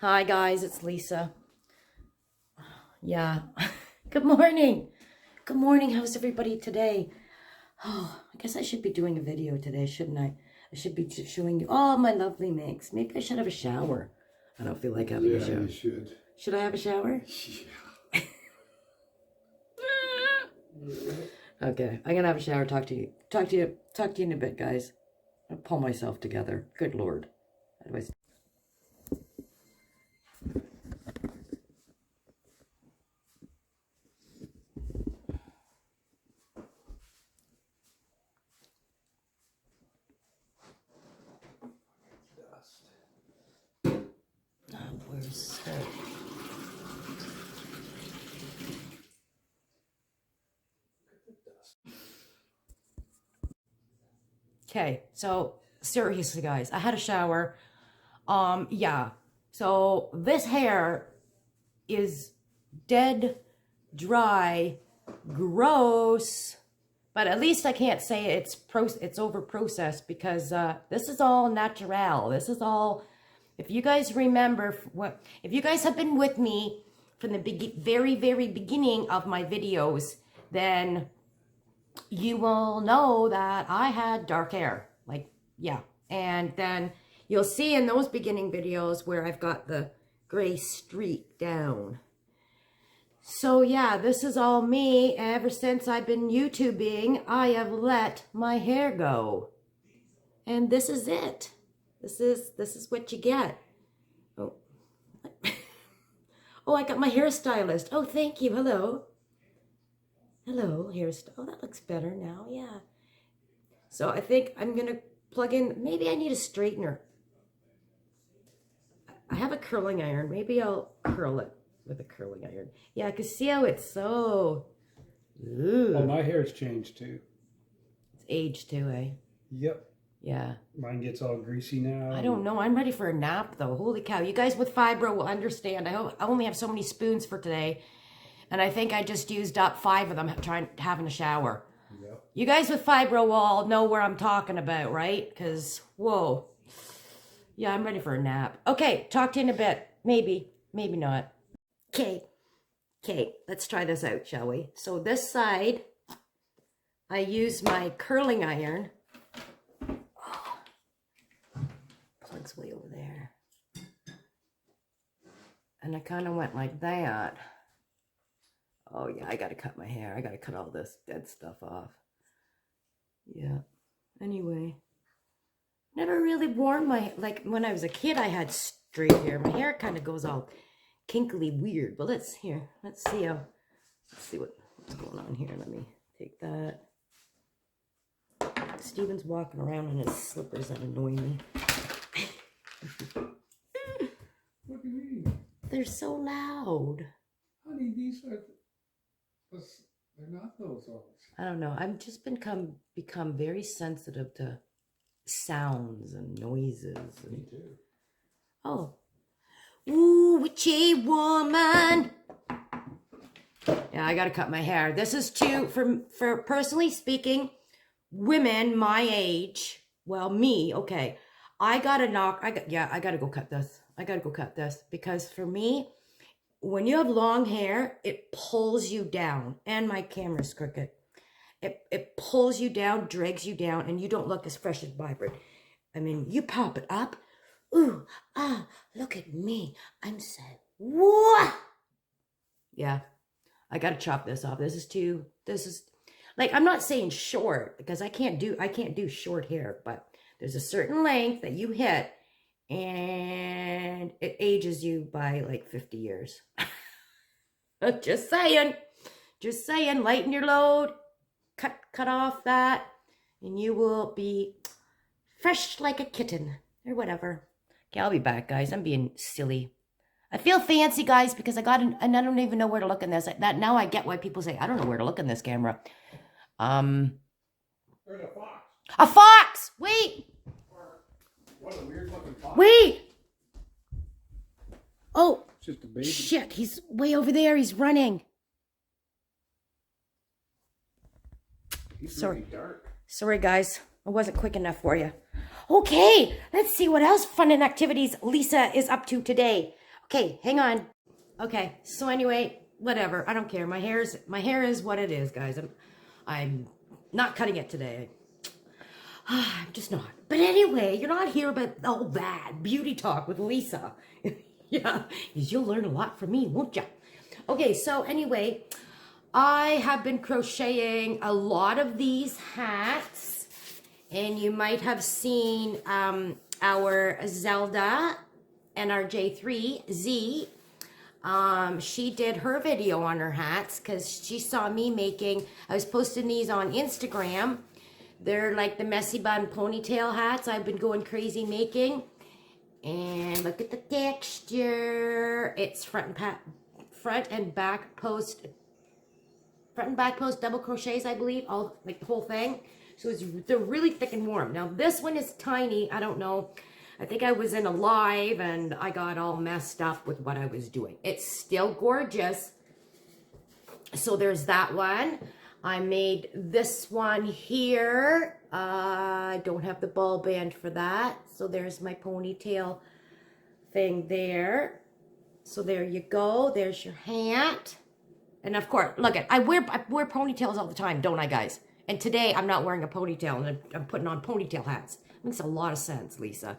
Hi guys, it's Lisa. Yeah. Good morning. Good morning. How's everybody today? Oh, I guess I should be doing a video today, shouldn't I? I should be showing you all my lovely makes. Maybe I should have a shower. I don't feel like having a shower. Yeah, you should. Should I have a shower? Yeah. Okay, I'm gonna have a shower. Talk to you in a bit, guys. I'll pull myself together. Good Lord. Otherwise. Where's that? Okay, so seriously guys, I had a shower. Yeah. So this hair is dead, dry, gross, but at least I can't say it's over processed because this is all natural. This is all, if you guys remember if you guys have been with me from the very beginning of my videos, then you will know that I had dark hair. Like, yeah. And then you'll see in those beginning videos where I've got the gray streak down. So yeah, this is all me. Ever since I've been YouTubing, I have let my hair go. And this is it. This is what you get. Oh. Oh, I got my hairstylist. Oh, thank you. Hello. Hello, hairstyle. Oh, that looks better now. Yeah. So I think I'm going to plug in. Maybe I need a straightener. I have a curling iron. Maybe I'll curl it with a curling iron. Yeah, because see how it's so... Ooh. Oh, my hair's changed too. It's aged too, eh? Yep. Yeah. Mine gets all greasy now. I don't know. I'm ready for a nap, though. Holy cow. You guys with fibro will understand. I only have so many spoons for today. And I think I just used up 5 of them having a shower. Yep. You guys with fibro will all know where I'm talking about, right? Because, whoa. Yeah, I'm ready for a nap. Okay, talk to you in a bit. Maybe, maybe not. Okay, let's try this out, shall we? So this side, I use my curling iron. Oh, plug's way over there. And I kind of went like that. Oh yeah, I gotta cut my hair. I gotta cut all this dead stuff off. Yeah. Anyway. Never really worn like when I was a kid I had straight hair. My hair kind of goes all kinkily weird. But let's see what's going on here. Let me take that. Steven's walking around in his slippers that annoy me. What do you mean? They're so loud. Honey, these are... They're not those ones. I don't know. I've just become very sensitive to sounds and noises. And... Me too. Oh. Ooh, witchy woman. Yeah, I gotta cut my hair. This is for personally speaking, women my age. Well, me, okay. I gotta go cut this. I gotta go cut this because for me, when you have long hair, it pulls you down. And my camera's crooked. It pulls you down, drags you down, and you don't look as fresh and vibrant. I mean, you pop it up. Ooh, look at me. I'm so, what? Yeah, I gotta chop this off. This is, like, I'm not saying short, because I can't do short hair, but there's a certain length that you hit, and it ages you by like 50 years. Just saying, lighten your load, cut off that, and you will be fresh like a kitten, or whatever. Okay, I'll be back, guys. I'm being silly. I feel fancy, guys, because and I don't even know where to look in this. Now I get why people say, I don't know where to look in this camera. There's a fox. A fox! Wait! What a weird looking fox. Wait! Oh, It's just a baby. shit, he's way over there. He's running. He's Sorry. really dark. Sorry, guys. I wasn't quick enough for you. Okay, let's see what else fun and activities Lisa is up to today. Okay, hang on. Okay, so anyway, whatever. I don't care. My hair is what it is, guys. I'm not cutting it today. I'm just not. But anyway, you're not here about all that beauty talk with Lisa. Yeah, because you'll learn a lot from me, won't you? Okay, so anyway, I have been crocheting a lot of these hats, and you might have seen our Zelda and our J3 Z. She did her video on her hats because she saw me making. I was posting these on Instagram. They're like the messy bun ponytail hats I've been going crazy making. And look at the texture. It's front and back post double crochets, I believe, all like the whole thing. So they're really thick and warm. Now this one is tiny. I don't know. I think I was in a live and I got all messed up with what I was doing. It's still gorgeous. So there's that one. I made this one here. I don't have the ball band for that. So there's my ponytail thing there. So there you go. There's your hat. And of course, look at I wear ponytails all the time, don't I, guys? And today I'm not wearing a ponytail and I'm putting on ponytail hats. Makes a lot of sense, Lisa.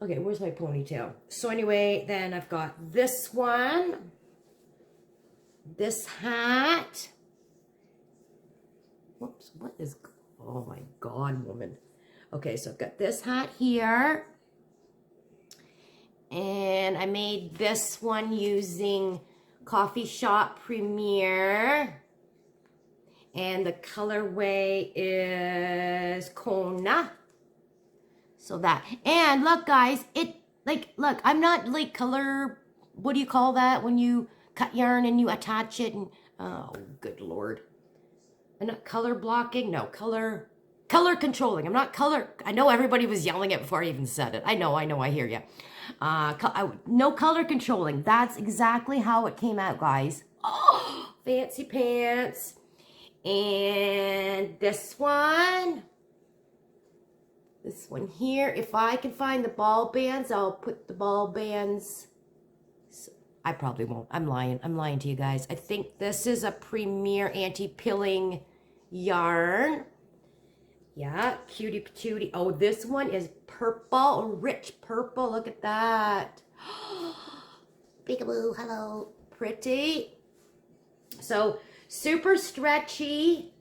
Okay, where's my ponytail? So anyway, then I've got this one. This hat. Whoops, what is, oh my God, woman. Okay, so I've got this hat here. And I made this one using Coffee Shop Premier. And the colorway is Kona. So that, and look guys, look, I'm not like color, what do you call that when you cut yarn and you attach it and, oh, good Lord. I'm not color blocking, no, color controlling. I'm not color, I know everybody was yelling it before I even said it. I know, I hear you. No color controlling. That's exactly how it came out, guys. Oh, fancy pants. And this one here, if I can find the ball bands, I'll put the ball bands. I probably won't. I'm lying to you guys. I think this is a Premier anti-pilling yarn. Yeah, cutie patootie. Oh, this one is purple, rich purple. Look at that. Peekaboo, hello. Pretty. So, super stretchy.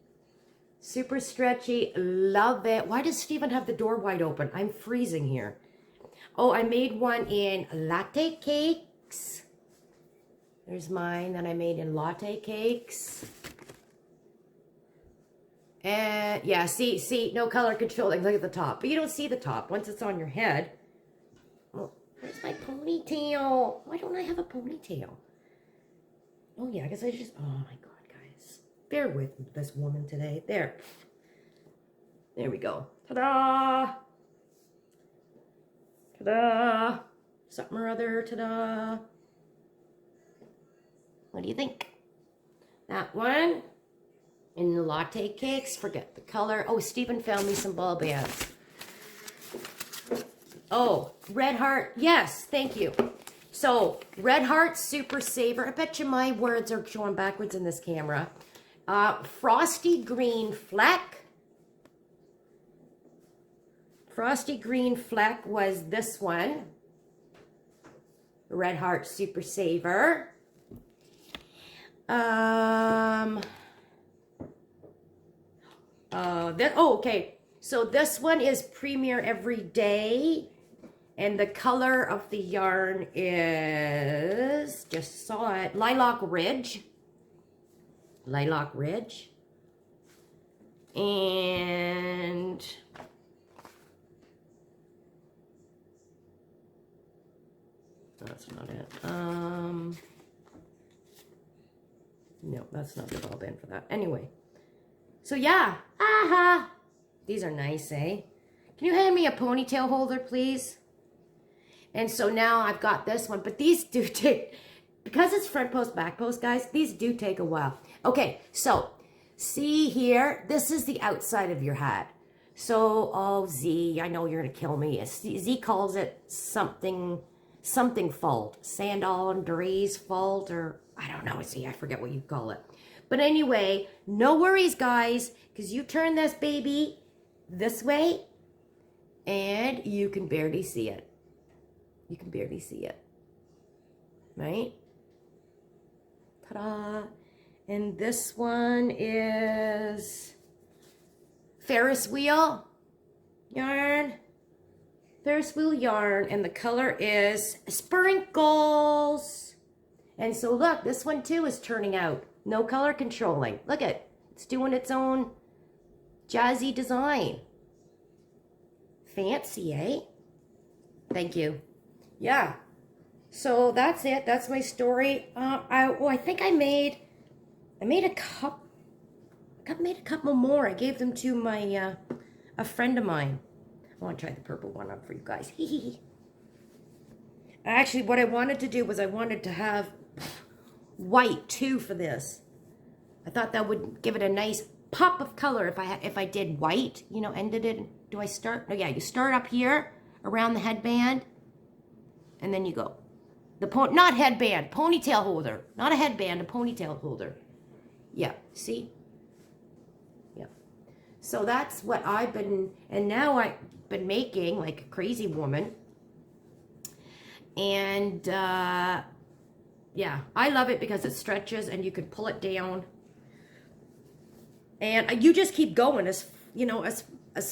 Super stretchy. Love it. Why does Steven have the door wide open? I'm freezing here. Oh, I made one in latte cakes. There's mine that I made in latte cakes. And yeah, see, no color controlling. Look at the top. But you don't see the top once it's on your head. Oh, where's my ponytail? Why don't I have a ponytail? Oh yeah, I guess I just, oh my God, guys. Bear with this woman today. There we go. Ta-da! Ta-da! Something or other, ta-da! What do you think? That one. In the latte cakes, forget the color. Oh, Stephen found me some ball bands. Oh, Red Heart. Yes, thank you. So, Red Heart Super Saver. I bet you my words are showing backwards in this camera. Frosty Green Fleck. Frosty Green Fleck was this one. Red Heart Super Saver. Okay. So this one is Premier Everyday. And the color of the yarn is, just saw it, Lilac Ridge. Lilac Ridge. And that's not it. No, that's not the ball band for that. Anyway. So yeah, aha! These are nice, eh? Can you hand me a ponytail holder, please? And so now I've got this one, but these do take, because it's front post, back post, guys, these do take a while. Okay, so see here, this is the outside of your hat. So, oh, Z, I know you're gonna kill me. Z calls it something something fault. Saint Andre's fault, or I don't know. See, I forget what you call it. But anyway, no worries, guys, because you turn this baby this way and you can barely see it. You can barely see it. Right? Ta-da! And this one is Ferris wheel yarn. Ferris wheel yarn, and the color is sprinkles. And so look, this one too is turning out. No color controlling. Look at, it's doing its own jazzy design. Fancy, eh? Thank you. Yeah. So that's it. That's my story. I think I made a couple more. I gave them to my a friend of mine. I want to try the purple one on for you guys. Actually, what I wanted to do was I wanted to have white too for this. I thought that would give it a nice pop of color if I did white, you know, ended it. Do I start? Oh yeah, you start up here around the headband, and then you go. Not headband, ponytail holder. Not a headband, a ponytail holder. Yeah, see? Yeah. So that's what I've been, and now I've been making like a crazy woman. And yeah, I love it because it stretches and you can pull it down. And you just keep going as, you know, as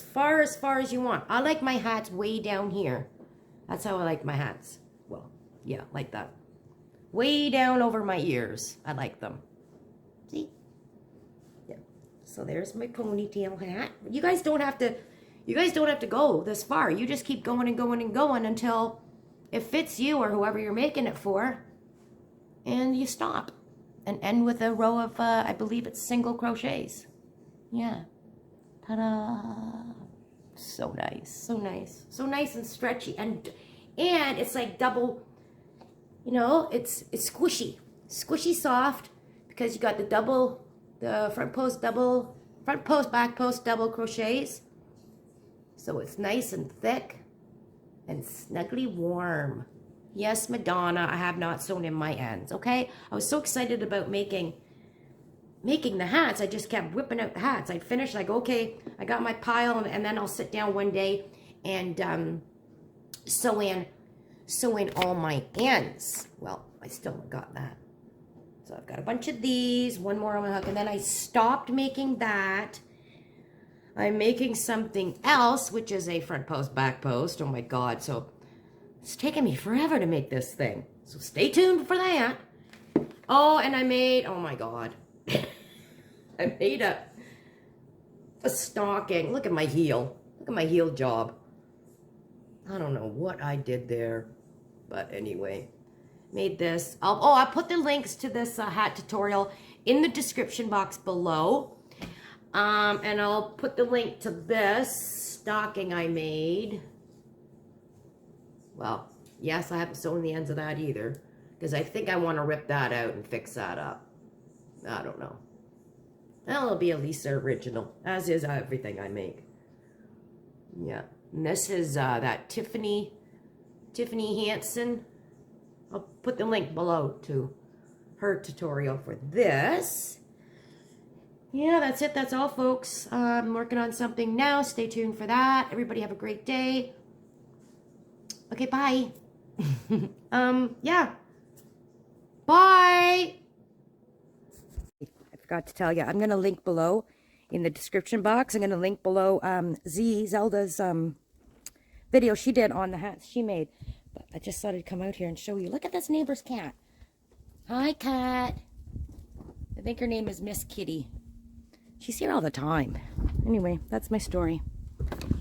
far as you want. I like my hats way down here. That's how I like my hats. Well, yeah, like that. Way down over my ears. I like them. See? Yeah. So there's my ponytail hat. You guys don't have to go this far. You just keep going and going and going until it fits you or whoever you're making it for. And you stop. And end with a row of, I believe it's single crochets. Yeah. Ta-da. So nice. So nice. So nice and stretchy. And it's like double, you know, it's squishy. Squishy soft because you got the front post, back post, double crochets. So it's nice and thick and snugly warm. Yes, Madonna, I have not sewn in my ends, okay? I was so excited about making the hats. I just kept whipping out the hats. I finished like, okay, I got my pile, and then I'll sit down one day and sew in all my ends. Well, I still got that. So I've got a bunch of these, one more on my hook, and then I stopped making that. I'm making something else, which is a front post, back post. Oh my God. So it's taken me forever to make this thing. So stay tuned for that. Oh, and I made, oh my God. I made a stocking. Look at my heel. Look at my heel job. I don't know what I did there. But anyway, made this. I put the links to this hat tutorial in the description box below. And I'll put the link to this stocking I made. Well, yes, I haven't sewn the ends of that either, because I think I want to rip that out and fix that up. I don't know. Well, it'll be at least original, as is everything I make. Yeah, and this is that Tiffany Hansen. I'll put the link below to her tutorial for this. Yeah, that's it. That's all, folks. I'm working on something now. Stay tuned for that. Everybody have a great day. Okay, bye. Yeah. Bye. I forgot to tell you, I'm going to link below in the description box. I'm going to link below Zelda's video she did on the hats she made. But I just thought I'd come out here and show you. Look at this neighbor's cat. Hi, cat. I think her name is Miss Kitty. She's here all the time. Anyway, that's my story.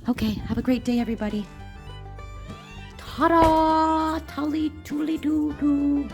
Okay, have a great day, everybody. Ta-da! Tully-toolly-doo-doo.